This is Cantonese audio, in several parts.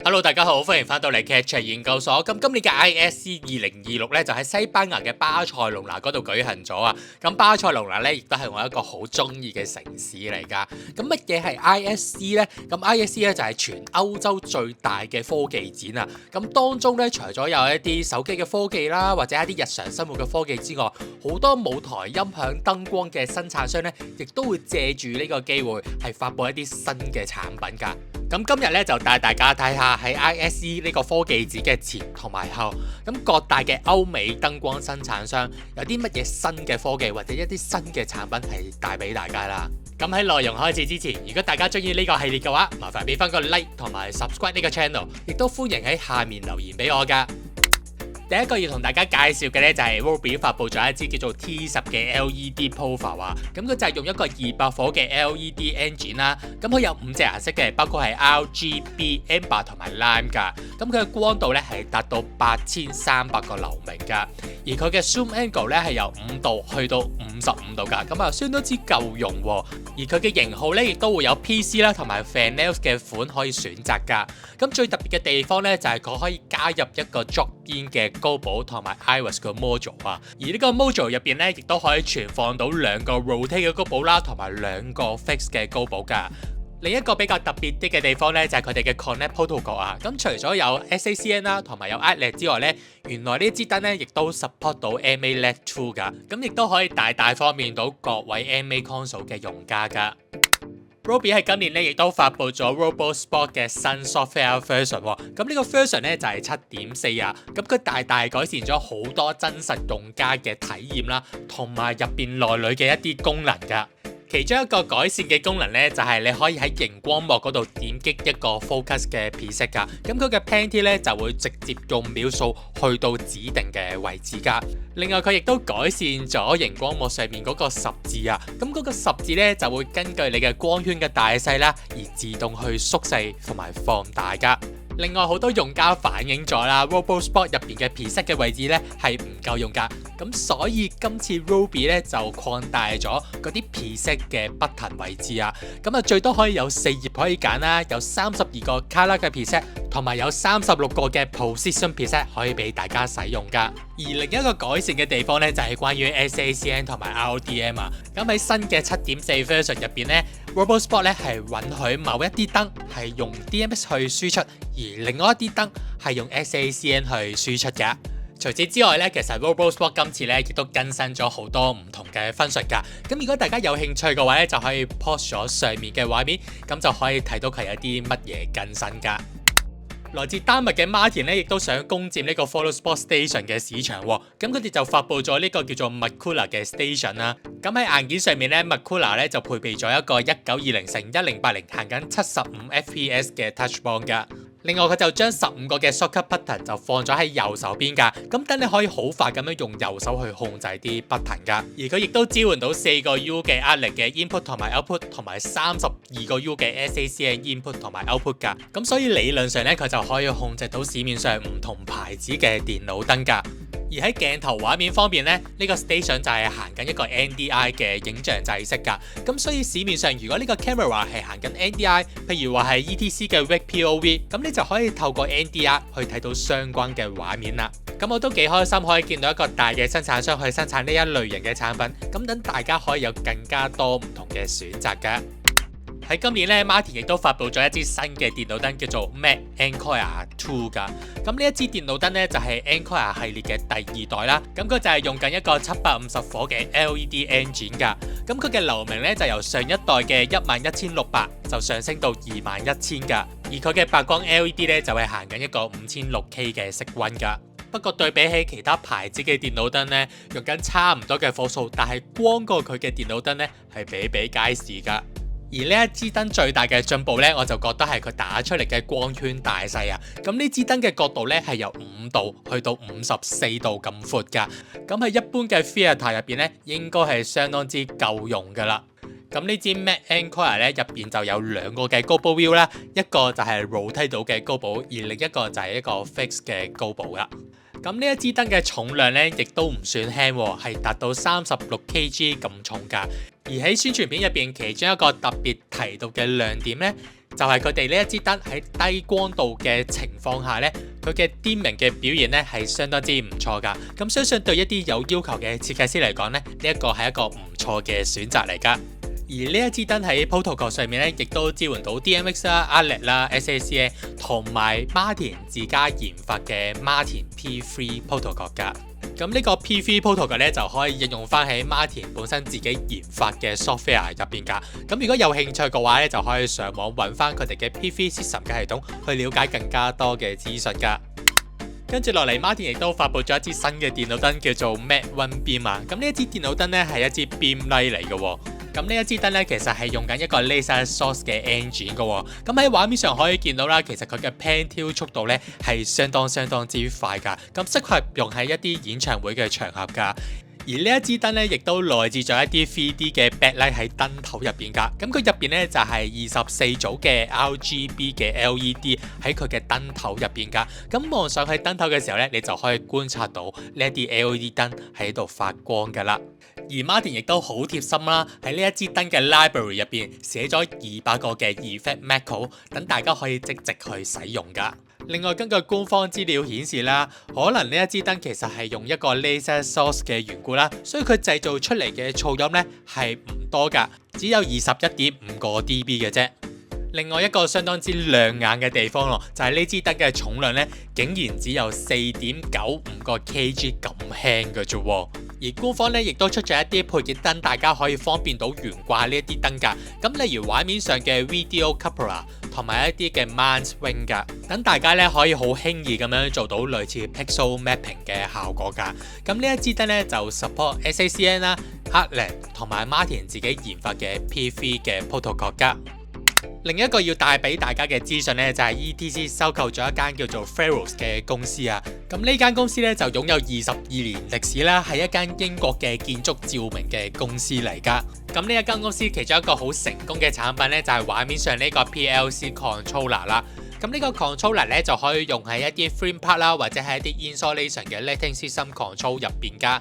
Hello， 大家好，歡迎翻到嚟劇場研究所。咁今年嘅 ISC 2026咧就喺西班牙嘅巴塞隆拿嗰度舉行咗啊。咁巴塞隆拿咧亦都係我一個好中意嘅城市嚟㗎。咁乜嘢係 ISC 呢？咁 ISC 咧就係全歐洲最大嘅科技展啊。咁當中咧除咗有一啲手機嘅科技啦，或者一啲日常生活嘅科技之外，好多舞台、音響、燈光嘅生產商咧，亦都會借住呢個機會係發佈一啲新嘅產品㗎。咁今日咧就帶大家睇下喺 ISC 呢個科技展嘅前同埋後，咁各大嘅歐美燈光生產商有啲乜嘢新嘅科技或者一啲新嘅產品係帶俾大家啦。咁喺內容開始之前，如果大家中意呢個系列嘅話，麻煩俾翻個 like 同埋 subscribe 呢個 channel， 亦都歡迎喺下面留言俾我㗎。第一個要同大家介紹嘅咧就係 Robe 發布咗一支叫做 T10 嘅 LED Profile 啊，咁佢就係用一個200火嘅 LED engine 啦，咁佢有5隻顏色嘅，包括係 RGB、Amber 同埋 Lime 㗎，咁佢嘅光度咧係達到8300個流明㗎，而佢嘅 Zoom Angle 咧係由5度去到55度㗎，咁啊相當之夠用喎，而佢嘅型號咧亦都會有 PC 啦同埋 Fanels 嘅款可以選擇㗎，咁最特別嘅地方咧就係佢可以加入一個 drop in 嘅高保同埋 Iris 個 module 啊，而呢個 module 入邊咧，亦都可以存放到2個 rotate 嘅高保啦，同埋2個 fix 嘅高保㗎。另一個比較特別啲嘅地方咧，就係佢哋嘅 Connect Protocol 啊。咁除咗有 SACN 啦，同埋有 ATLED 之外咧，原來呢支燈咧亦都 support 到 MA-Led 2㗎，咁亦都可以大大方便到各位 MA console 嘅用家㗎。Robe 喺今年咧亦都發布咗 RoboSpot 嘅新 software version 喎，咁呢個 version 咧就係 7.4 啊，咁佢大大改善咗好多真實用家嘅體驗啦，同埋入邊內裏嘅一啲功能㗎。其中一個改善嘅功能咧，就係你可以喺熒光幕嗰度點擊一個 focus 嘅 preset 㗎，咁佢嘅 panty 咧就會直接用秒數去到指定嘅位置㗎。另外佢亦都改善咗熒光幕上面嗰個十字啊，咁嗰個十字咧就會根據你嘅光圈嘅大細啦，而自動去縮細同埋放大㗎。另外好多用家反映咗啦 ，RoboSpot 入邊嘅 preset 嘅位置咧係唔夠用㗎，咁所以今次 Robe 咧就擴大咗嗰啲 preset 嘅 button 位置啊，咁啊最多可以有4頁可以揀啦，有32個 color 嘅 preset， 同埋有36個嘅 position preset 可以俾大家使用㗎。而另一個改善嘅地方咧就係關於 SACN 同埋 RDM 啊，咁喺新嘅 7.4 version 入邊咧 ，RoboSpot 咧係允許某一啲燈係用 DMS 去輸出，而另外一啲燈係用 SACN 去輸出嘅。除此之外咧，其實 RoboSpot 今次咧亦都更新咗好多唔同嘅分述㗎。咁如果大家有興趣嘅話咧，就可以 pause 咗上面嘅畫面，咁就可以睇到佢有啲乜嘢更新㗎。來自丹麥嘅 Martin 咧，亦都想攻佔呢個 PhotoSpot Station 嘅市場喎。咁佢哋就發布咗呢個叫做 Macula 嘅 Station 啦。咁喺硬件上面咧 ，Macula 咧就配備咗一個1920x1080行緊75 FPS 嘅 Touch Bar 㗎。另外佢就將15個嘅 shortcut button 就放咗喺右手邊㗎，咁等你可以好快咁樣用右手去控制啲 button 㗎。而佢亦都支援到4個 U 嘅壓力嘅 input 同埋 output， 同埋32個 U 嘅 SACN input 同埋 output 㗎。咁所以理論上咧，佢就可以控制到市面上唔同牌子嘅電腦燈㗎。而喺鏡頭畫面方面咧，呢個 station 就係行緊一個 NDI 嘅影像制式㗎。咁所以市面上如果呢個 camera 係行緊 NDI， 譬如話係 ETC 嘅 Rig POV， 咁你就可以透過 NDI 去睇到相關嘅畫面啦。咁我都幾開心可以見到一個大嘅生產商去生產呢一類型嘅產品，咁等大家可以有更加多唔同嘅選擇㗎。喺今年咧 ，Martin 亦都發布咗一支新嘅電腦燈，叫做 Mac Ancoria 2㗎。咁呢一支電腦燈咧就係 Ancoria 系列嘅第2代啦。咁佢就係用緊一個750火嘅 LED engine 㗎。咁佢嘅流明咧就由上一代嘅11600就上升到21000㗎。而佢嘅白光 LED 咧就係行緊一個56K 嘅色溫㗎。不過對比起其他牌子嘅電腦燈咧，用緊差唔多嘅火數，但係光過佢嘅電腦燈咧係比比皆是㗎。而呢一支燈最大嘅進步咧，我就覺得係佢打出嚟嘅光圈大細啊！咁呢支燈嘅角度咧係由5度去到54度咁闊㗎，咁喺一般嘅 theatre 入邊咧，應該係相當之夠用㗎啦。咁呢支 Mac Ancoria 咧入邊就有2個嘅高保 view 啦，一個就係 rotate 到嘅高保，而另一個就係一個 fix 嘅高保啦。咁呢一支燈嘅重量咧，亦都唔算輕喎，係達到36kg 咁重㗎。而喺宣傳片入邊，其中一個特別提到嘅亮點咧，就係佢哋呢一支燈喺低光度嘅情況下呢，佢嘅dimming嘅表現呢係相當之唔錯㗎。咁相信對一啲有要求嘅設計師嚟講呢，呢一個係一個唔錯嘅選擇嚟㗎。而呢一支燈喺 protocol 上面咧，亦都支援到 DMX 啦、ALEC 啦、SACA 同埋 Martin 自家研發嘅 Martin P3 protocol 㗎。咁呢個 P3 protocol 咧就可以應用翻喺 Martin 本身自己研發嘅 software 入邊㗎。咁如果有興趣嘅話咧，就可以上網揾翻佢哋嘅 P3 system 嘅系統，去了解更加多嘅資訊㗎。跟住落嚟 ，Martin 亦都發布咗一支新嘅電腦燈，叫做 Mad One Beam 啊。咁呢一支電腦燈咧係一支 beam light 嚟嘅喎。咁呢一支燈咧，其實係用緊一個 laser source 嘅 engine 嘅喎。咁喺畫面上可以見到啦，其實佢嘅 pan tilt 速度咧係相當之快㗎。咁適合用喺一啲演唱會嘅場合㗎。而呢一支燈咧，亦都內置咗一啲 3D 嘅 backlight 喺燈頭入邊㗎。咁佢入邊咧就係24組嘅 RGB 嘅 LED 喺佢嘅燈頭入邊㗎。咁望上去燈頭嘅時候咧，你就可以觀察到呢一啲 LED 燈喺度發光㗎啦。而 Martin 亦都好貼心啦，喺呢一支燈嘅 library 入邊寫咗200個嘅 effect macro，等大家可以即席去使用㗎。另外，根據官方資料顯示啦，可能呢一支燈其實係用一個 laser source 嘅緣故啦，所以佢製造出嚟嘅噪音咧係唔多㗎，只有21.5個 dB 嘅啫。另外一個相當之亮眼嘅地方咯，就係呢支燈嘅重量咧，竟然只有4.95個 kg 咁輕嘅啫喎。而官方咧亦都出咗一啲配件燈，大家可以方便到懸掛呢一啲燈㗎。咁例如畫面上嘅 video cupola 同埋一啲嘅 mount wing 㗎，等大家咧可以好輕易咁樣做到類似 pixel mapping 嘅效果㗎。咁呢一支燈咧就 support SACN 啦、ALEC 同埋 Martin 自己研發嘅 P3 嘅 protocol 㗎。另一個要帶俾大家嘅資訊呢，就係 ETC 收購咗一間叫做 Pharos 嘅公司啊。咁呢間公司呢，就擁有22年歷史啦，係一間英國嘅建築照明嘅公司嚟㗎。咁呢一間公司其中一個好成功嘅產品呢，就係畫面上呢個 PLC controller 啦。咁呢個 controller 呢，就可以用喺一啲 theme park 啦，或者係一啲 installation 嘅 lighting system control 入邊㗎。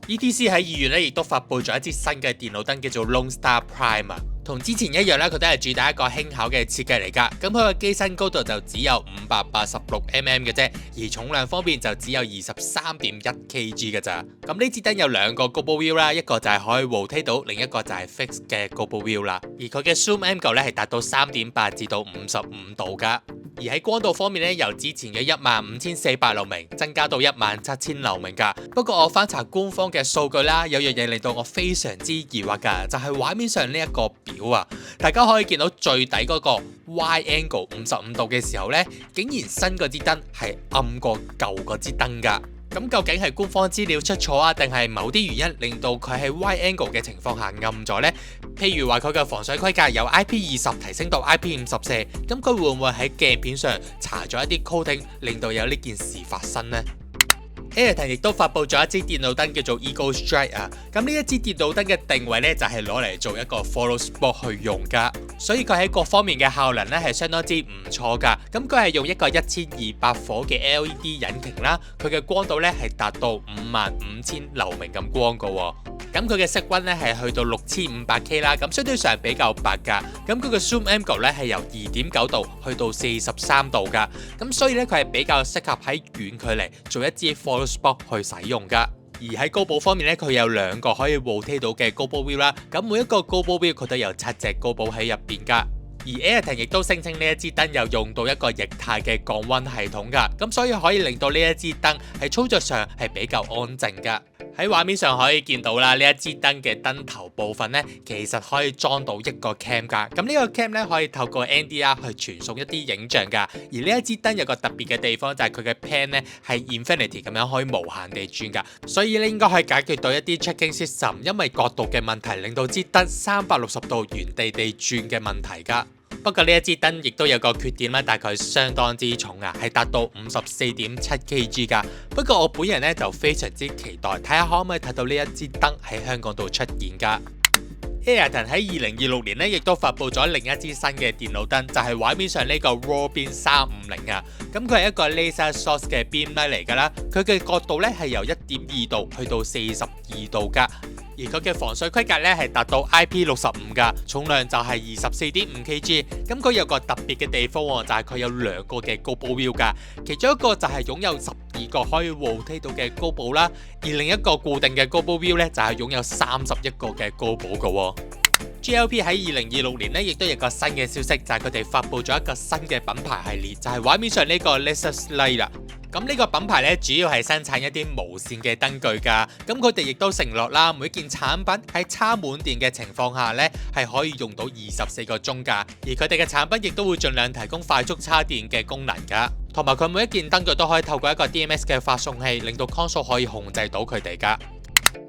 ETC 喺2月咧，亦都發布咗一支新嘅電腦燈，叫做 Lone Star Prime 啊。同之前一樣咧，佢都係主打一個輕巧嘅設計嚟㗎。咁佢個機身高度就只有586mm 嘅啫，而重量方面就只有23.1 kg 嘅咋。咁呢支燈有2個 global view 啦，一個就係可以 rotate 到，另一個就係 fix 嘅 global view 啦。而佢嘅 zoom angle 咧係達到3.8至到55度㗎。而喺光度方面咧，由之前嘅15400流明增加到17000流明㗎。不過我翻查官方嘅數據啦，有樣嘢令到我非常之疑惑㗎，就係畫面上呢一個表啊，大家可以見到最底嗰個 Y angle 55度嘅時候呢，竟然新嗰支燈係暗過舊嗰支燈㗎。咁究竟係官方資料出錯啊，定係某啲原因令到佢喺 Y angle 嘅情況下暗咗呢？譬如話佢嘅防水規格由 IP20提升到 IP54，咁佢會唔會喺鏡片上搽咗一啲 coating，令到有呢件事發生呢？Airton 亦都發布咗一支電腦燈叫做 Eagle Strike 啊，咁呢一支電腦燈嘅定位呢，就係攞嚟做一個 photo spot 去用噶，所以佢喺各方面嘅效能呢係相當之唔錯噶。咁佢係用一個1200火嘅 LED 引擎啦，佢嘅光度呢係達到55000流明咁光噶喎。咁佢嘅色溫呢係去到6500K 啦，咁相對上比較白噶。咁佢嘅 zoom angle 呢係由2.9度去到43度噶，咁所以呢，佢係比較適合喺遠距離做一支 photo spot 去使用噶。而喺高保方面呢，佢有2個可以 rotate 到嘅高保 view 啦，咁每一個高保 view 佢都有7隻高保喺入邊噶。而 Airton 亦都聲稱呢一支燈又用到一個液態嘅降溫系統噶，咁所以可以令到呢一支燈喺操作上係比較安靜噶。喺畫面上可以見到啦，呢一支燈嘅燈頭部分呢，其實可以裝到一個 cam 噶。咁呢個 cam 呢，可以透過 NDR 去傳送一啲影像噶。而呢一支燈有個特別嘅地方就係佢嘅 pan 呢係 infinity 咁樣可以無限地轉噶，所以呢應該可以解決到一啲 tracking system 因為角度嘅問題令到支燈360度原地轉嘅問題噶。不過呢一支燈亦都有個缺點啦，大概相當之重啊，係達到54.7 kg 噶。不過我本人呢就非常之期待，睇下可唔可以睇到呢一支燈喺香港度出現噶。Airton 喺2026年呢亦都發布咗另一支新嘅電腦燈，就係畫面上呢個 Rawbeam 350啊。咁佢係一個 laser source 嘅 beam light 嚟噶啦，佢嘅角度呢係由1.2度去到42度噶。而而佢嘅防水規格咧係達到 IP65噶，重量就係24.5kg。咁佢有個特別嘅地方就係佢有兩個嘅高保 wheel 噶，其中一個就係擁有12個可以 rotate 到嘅高保啦，而另一個固定嘅高保 wheel 咧就係擁有31個嘅高保噶。JLP 喺2026年咧，亦都有個新嘅消息，就係佢哋發佈咗一個新嘅品牌系列，就係畫面上呢個 Lexus Lite 啦。咁呢個品牌咧，主要係生產一啲無線嘅燈具㗎。咁佢哋亦都承諾啦，每件產品喺插滿電嘅情況下咧，係可以用到24個鐘㗎。而佢哋嘅產品亦都會盡量提供快速插電嘅功能㗎。同埋佢每一件燈具都可以透過一個 DMS 嘅發送器，令到 console 可以控制到佢哋㗎。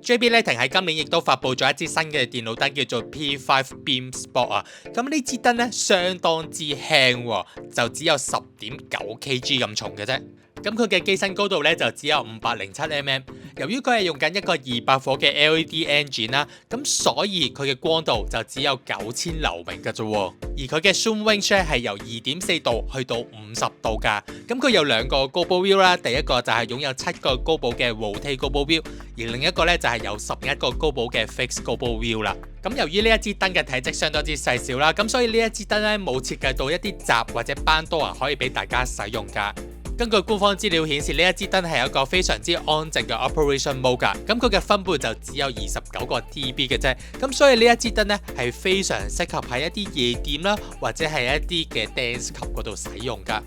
JB Lighting 喺今年亦都發佈咗一支新嘅電腦燈，叫做 P5 Beam Sport 啊。咁呢支燈咧相當之輕喎，就只有10.9kg 咁重嘅啫。咁佢嘅機身高度咧就只有507mm。由於佢係用緊一個200火嘅 LED engine 啦，咁所以佢嘅光度就只有9000流明嘅啫。而佢嘅 zoom range 咧係由2.4度去到50度㗎。咁佢有兩個高保 wheel 啦，第一個就係擁有7個高保嘅 rotate 高保 wheel，而另一個咧就係有11個高保嘅 fixed 高保 wheel 啦。咁由於呢一支燈嘅體積相當之細小啦，咁所以呢一支燈咧冇設計到一啲閘或者班多可以俾大家使用㗎。根據官方資料顯示，呢一支燈係有一個非常之安靜嘅 operation mode 㗎，咁佢嘅分貝就只有29個 dB 嘅啫，咁所以呢一支燈咧係非常適合喺一啲夜店啦，或者係一啲嘅 dance club 嗰度使用㗎。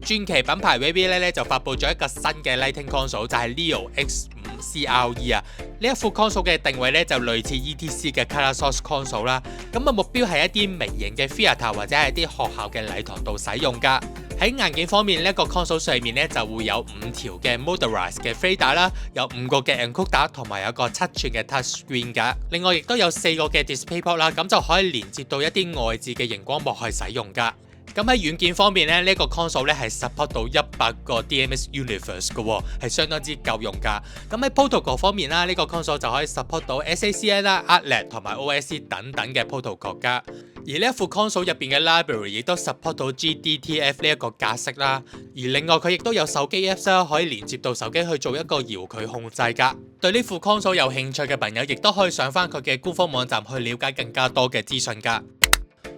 傳奇品牌 Wavy 咧就發佈咗一個新嘅 lighting console， 就係 Leo X5CRE 啊。呢一副 console 嘅定位咧就類似 ETC 嘅 Color Source console 啦。咁啊目標係一啲微型嘅 theatre 或者係啲學校嘅禮堂度使用㗎。喺硬件方面，呢一個 console 上面咧就會有5條嘅 motorized 嘅 fader 啦，有5個嘅 encoder 同埋有個7寸嘅 touch screen 㗎。另外亦都有4個嘅 display port 啦，咁就可以連接到一啲外置嘅熒光幕去使用㗎。咁喺軟件方面咧，呢個 console 咧係 support 到100個 DMS Universe 嘅，係相當之夠用㗎。咁喺 protocol 方面啦，呢個 console 就可以 support 到 SACN 啦、ATLAS 同埋 OSC 等等嘅 protocol 㗎。而呢一副 console 入邊嘅 library 亦都 support 到 GDTF 呢一個格式啦。而另外佢亦都有手機 apps 啦，可以連接到手機去做一個遙距控制㗎。對呢副 console 有興趣嘅朋友，亦都可以上翻佢嘅官方網站去了解更加多嘅資訊㗎。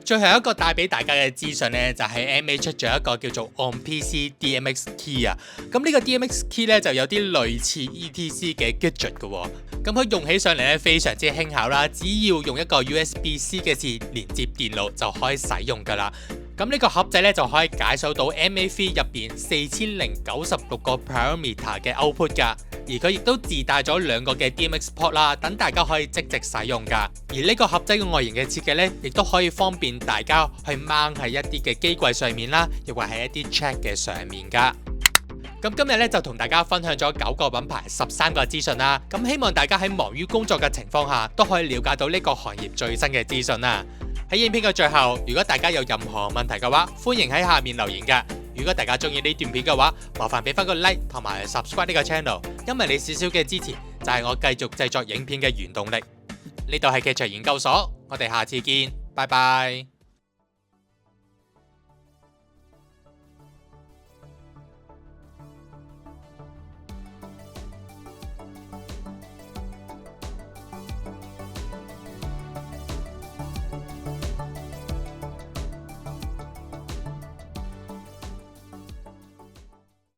最後一個帶俾大家嘅資訊呢，就係 MA 出咗一個叫做 On PC DMX Key 啊。咁呢個 DMX Key 咧就有啲類似 ETC 嘅 gadget 嘅。咁佢用起上嚟咧非常之輕巧啦，只要用一個 USB-C 嘅線連接電腦就可以使用㗎啦。咁呢個盒仔咧就可以解鎖到 MA3 入邊4096個 parameter 嘅 output 㗎。而佢亦都自帶咗2個嘅 DMX port 啦，等大家可以即直使用㗎。而呢個盒仔嘅外形嘅設計咧，亦都可以方便大家去掹喺一啲嘅機櫃上面啦，亦或係一啲 check 嘅上面㗎。咁今日咧就同大家分享咗9個品牌13個資訊啦。咁希望大家喺忙於工作嘅情況下，都可以了解到呢個行業最新嘅資訊啦。喺影片嘅最後，如果大家有任何問題嘅話，歡迎喺下面留言㗎。如果大家中意呢段片嘅話，麻煩俾翻個 like 同埋 subscribe 呢個 channel， 因為你少少嘅支持就係我繼續製作影片嘅原動力。呢度係劇場研究所，我哋下次見，拜拜。